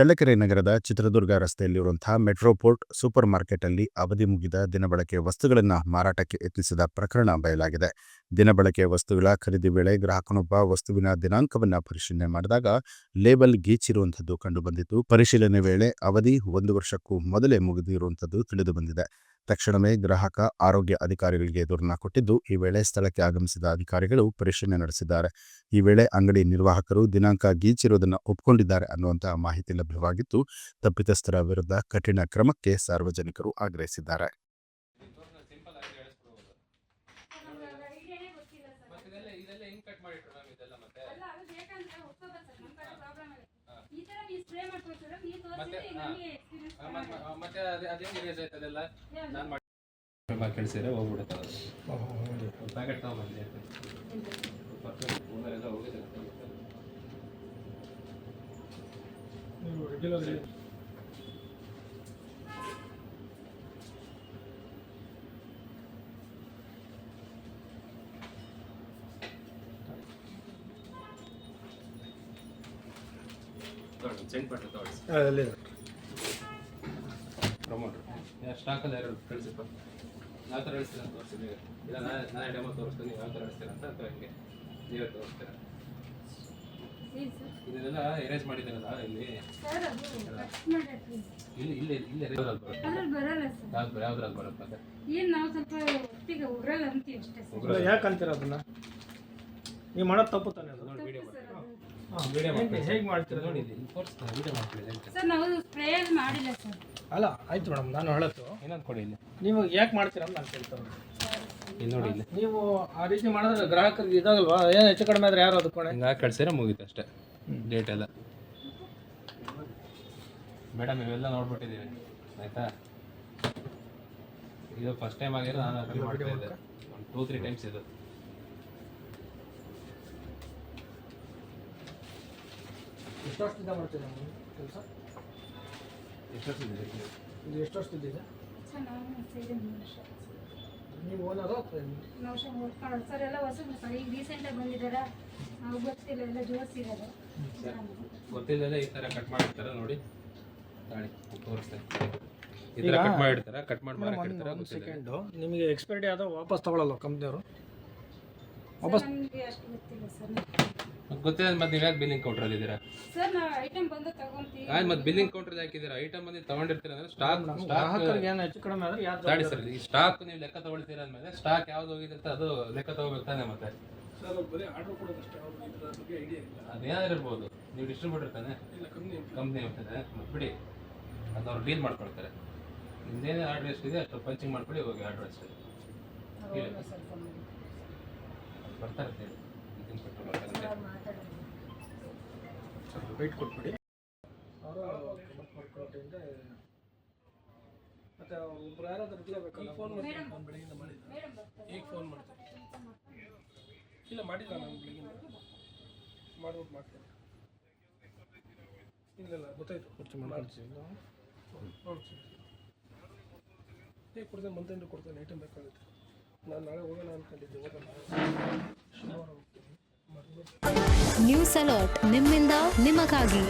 ಚಳ್ಳಕೆರೆ ನಗರದ Chitradurga ರಸ್ತೆಯಲ್ಲಿರುವಂತಹ ಮೆಟ್ರೋಪೋರ್ಟ್ super market ಅಲ್ಲಿ ಅವಧಿ ಮುಗಿದ ದಿನಬಳಕೆ ವಸ್ತುಗಳನ್ನು ಮಾರಾಟಕ್ಕೆ ಯತ್ನಿಸಿದ ಪ್ರಕರಣ ಬಯಲಾಗಿದೆ. ದಿನಬಳಕೆ ವಸ್ತುಗಳ ಖರೀದಿ ವೇಳೆ ಗ್ರಾಹಕನೊಬ್ಬ ವಸ್ತುವಿನ ದಿನಾಂಕವನ್ನು ಪರಿಶೀಲನೆ ಮಾಡಿದಾಗ ಲೇಬಲ್ ಗೀಚಿರುವಂಥದ್ದು ಕಂಡುಬಂದಿತ್ತು. ಪರಿಶೀಲನೆ ವೇಳೆ ಅವಧಿ 1 ವರ್ಷಕ್ಕೂ ಮೊದಲೇ ಮುಗಿದಿರುವಂಥದ್ದು ತಿಳಿದುಬಂದಿದೆ. ತಕ್ಷಣವೇ ಗ್ರಾಹಕ ಆರೋಗ್ಯ ಅಧಿಕಾರಿಗಳಿಗೆ ದೂರನ್ನು ಕೊಟ್ಟಿದ್ದು, ಈ ವೇಳೆ ಸ್ಥಳಕ್ಕೆ ಆಗಮಿಸಿದ ಅಧಿಕಾರಿಗಳು ಪರಿಶೀಲನೆ ನಡೆಸಿದ್ದಾರೆ. ಈ ವೇಳೆ ಅಂಗಡಿ ನಿರ್ವಾಹಕರು ದಿನಾಂಕ ಗೀಚಿರುವುದನ್ನು ಒಪ್ಪಿಕೊಂಡಿದ್ದಾರೆ ಅನ್ನುವಂತಹ ಮಾಹಿತಿ ಲಭ್ಯವಾಗಿದ್ದು, ತಪ್ಪಿತಸ್ಥರ ವಿರುದ್ಧ ಕಠಿಣ ಕ್ರಮಕ್ಕೆ ಸಾರ್ವಜನಿಕರು ಆಗ್ರಹಿಸಿದ್ದಾರೆ. ಕೇಳಿಸಿದ್ರೆ ಹೋಗ್ಬಿಡುತ್ತೆ ಪ್ಯಾಕೆಟ್ ತಗೊಂಡ್ಬಂದೆ ಎಲ್ಲ ಹೋಗಿದೆ. ಸೆಂಟ್ ಪಟ್ಟು ತಗೊಳ್ಳಿ ಪ್ರಮೋಟ್ರು ಸ್ಟಾಕಲ್ಲಿ ಯಾರು ಕಳಿಸಿಪ್ಪ ಯಾವ ಥರ ಹೇಳಿಸ್ತೀರ ಅಂತ ತೋರಿಸ್ತೀನಿ. ಇಲ್ಲ ನಾನೇ ಡೆಮೋ ತೋರಿಸ್ತೀನಿ, ನೀವು ಯಾವ ಥರ ಹೇಳಿಸ್ತೀರ ಅಂತ ಅಥವಾ ಹಿಂಗೆ ನೀವೇ ತೋರಿಸ್ತೀರ. ಇದನ್ನೆಲ್ಲ ಎರೇಂಜ್ ಮಾಡಿದ್ದೀರಲ್ಲ ಇಲ್ಲಿ ಇಲ್ಲಿ ಇಲ್ಲಿ ಯಾವ್ದ್ರಲ್ಲಿ ಬರುತ್ತೆ ಮತ್ತೆ ಯಾಕಂತೀರ ಅದನ್ನ ನೀವು ಮಾಡೋದು ತಪ್ಪು ತಾನೆ. ಅದು ನೋಡಿ ವಿಡಿಯೋ ಹೇಗೆ ಮಾಡ್ತೀರಾ ನೋಡಿ, ತೋರಿಸ್ತೀನಿ ವಿಡಿಯೋ ಮಾಡ್ತೀವಿ ಸರ್. ನಾವು ಸ್ಪ್ರೇ ಮಾಡಿಲ್ಲ ಸರ್. ಅಲ್ಲ ಆಯ್ತು ಮೇಡಮ್, ನಾನು ಹೇಳತ್ತು ಇನ್ನೊಂದು ಕೊಡಿ ಇಲ್ಲಿ. ನೀವು ಯಾಕೆ ಮಾಡ್ತೀರಾ ಅಂತ ನಾನು ಕೇಳ್ತಾರೆ. ಇಲ್ಲಿ ನೋಡಿ ಇಲ್ಲಿ ನೀವು ಆ ರೀತಿ ಮಾಡಿದ್ರೆ ಗ್ರಾಹಕರಿಗೆ ಇದಾಗಲ್ವಾ, ಏನು ಹೆಚ್ಚು ಕಡಿಮೆ ಆದರೆ ಯಾರು ಅದಕ್ಕೆ ಹಿಂಗೆ ಕಳಿಸಿದ್ರೆ ಮುಗೀತು ಅಷ್ಟೇ. ಡೇಟ್ ಎಲ್ಲ ಮೇಡಮ್ ಇವೆಲ್ಲ ನೋಡ್ಬಿಟ್ಟಿದ್ದೀವಿ ಆಯಿತಾ. ಇದು ಫಸ್ಟ್ ಟೈಮ್ ಆಗಿರೋ ನಾನು ಅಟೆಂಡ್ ಮಾಡ್ತಾ ಇದ್ದೆ, ಒಂದು 2-3 ಟೈಮ್ಸ್ ಇದು. ಎಷ್ಟು ವರ್ಷದಿಂದ ಮಾಡ್ತೀರಾ ಕೆಲಸ? ಎಷ್ಟು ವರ್ಷ ಇದೆ ಇದು ಎಷ್ಟು ವರ್ಷದಿದೆ? ಸರ್ ನಾವು 3 ವರ್ಷ. ನೀವು ಓನರು ಸರ್ ಎಲ್ಲ ಹೊಸದು ಸರ್, ಈಗ ರೀಸೆಂಟಾಗಿ ಬಂದಿದ್ದಾರೆ, ನಾವು ಗೊತ್ತಿಲ್ಲ, ಎಲ್ಲ ಜೋಡಿಸಿರೋದು. ಗೊತ್ತಿಲ್ಲದೆ ಈ ಥರ ಕಟ್ ಮಾಡಿರ್ತಾರೆ ನೋಡಿ, ತಾಳಿ ತೋರಿಸ್ತೇನೆ. ಈ ಥರ ಕಟ್ ಮಾಡಿರ್ತಾರೆ, ಕಟ್ ಮಾಡಿ ಮಾರಾಕಿರ್ತಾರೆ. ಒಂದು ಸೆಕೆಂಡು, ನಿಮಗೆ ಎಕ್ಸ್ಪೈರಿ ಆದ ವಾಪಸ್ ತಗೊಳ್ಳಲ್ಲ ಕಂಪ್ನಿಯವರು? ವಾಪಸ್ ನಮಗೆ ಅಷ್ಟು ಗೊತ್ತಿಲ್ಲ ಸರ್. ಗೊತ್ತಿಲ್ಲ ಮತ್ತೆ ನೀವು ಯಾಕೆ ಬಿಲ್ಲಿಂಗ್ ಕೌಂಟ್ರಲ್ಲಿ ಇದ್ದೀರಾ ಸರ್? ನಾವು ಐಟಮ್ ಬಂದು ತಗೊಂತೀವಿ. ಆಯ್ತು, ಮತ್ತೆ ಬಿಲ್ಲಿಂಗ್ ಕೌಂಟ್ರಲ್ಲಿ ಹಾಕಿದ್ದೀರಾ, ಐಟಮ್ ಬಂದು ತಗೊಂಡಿರ್ತೀರ ಅಂದ್ರೆ ಸ್ಟಾಕ್ ಏನು ಹೆಚ್ಚು ಕಡಿಮೆ ಆದರೆ ಯಾರು ತಾಡಿ ಸರ್. ಈ ಸ್ಟಾಕ್ ನೀವು ಲೆಕ್ಕ ತಗೊಳ್ತೀರ ಅಂದಮೇಲೆ ಸ್ಟಾಕ್ ಯಾವ್ದು ಹೋಗಿರುತ್ತೆ ಅದು ಲೆಕ್ಕ ತಗೋಬೇಕು ತಾನೆ. ಮತ್ತೆ ಅದೇನಾದ್ರು ಇರ್ಬೋದು, ನೀವು ಡಿಸ್ಟ್ರಿಬ್ಯೂಟರ್ ತಾನೆ, ಕಂಪ್ನಿ ಇರ್ತದೆ, ಮತ್ತೆ ಬಿಡಿ ಅದು ಅವ್ರು ಡೀಲ್ ಮಾಡ್ಕೊಳ್ತಾರೆ. ನಿಮ್ದೇನೇ ಆರ್ಡ್ರ್ ಎಷ್ಟಿದೆ ಅಷ್ಟು ಪಂಚಿಂಗ್ ಮಾಡ್ಕೊಳ್ಳಿ, ಹೋಗಿ ಆರ್ಡ್ರ್ ಅಷ್ಟೇ ಬರ್ತಾರೆ ಹೇಳಿ. ಸ್ವಲ್ಪ ವೆಯ್ಟ್ ಕೊಟ್ಬಿಡಿ. ಅವರು ಮಾಡ್ಕೊಟ್ಟಿಂದ ಮತ್ತೆ ಒಬ್ರು ಯಾರಾದ್ರೂ ಇರಲೇಬೇಕಲ್ಲ. ಫೋನ್ ಮಾಡಿ ಬೆಳಗಿಂದ ಮಾಡಿದ್ದೆ, ಈಗ ಫೋನ್ ಮಾಡ್ತೀನಿ. ಇಲ್ಲ ಮಾಡಿಲ್ಲ, ನಾನು ಬೆಳಗಿಂದ ಮಾಡ್ಬಿಟ್ಟು ಮಾಡ್ತೇನೆ. ಇಲ್ಲ ಗೊತ್ತಾಯ್ತು, ಖರ್ಚು ಮಾಡ್ತೀನಿ. ನೋಡಿ ಸರ್, ಹೇಗೆ ಕೊಡ್ತೇನೆ, ಮಂತ್ ಕೊಡ್ತೇನೆ. ಐಟಮ್ ಬೇಕಾಗುತ್ತೆ. ನಾನು ನಾಳೆ ಹೋಗೋಣ ಅಂದ್ಕೊಂಡಿದ್ದೆ, ಹೋಗೋಣ ಶನಿವಾರ ಹೋಗ್ತೀನಿ. ನ್ಯೂಸ್ ಅಲರ್ಟ್, ನಿಮ್ಮಿಂದ ನಿಮಗಾಗಿ.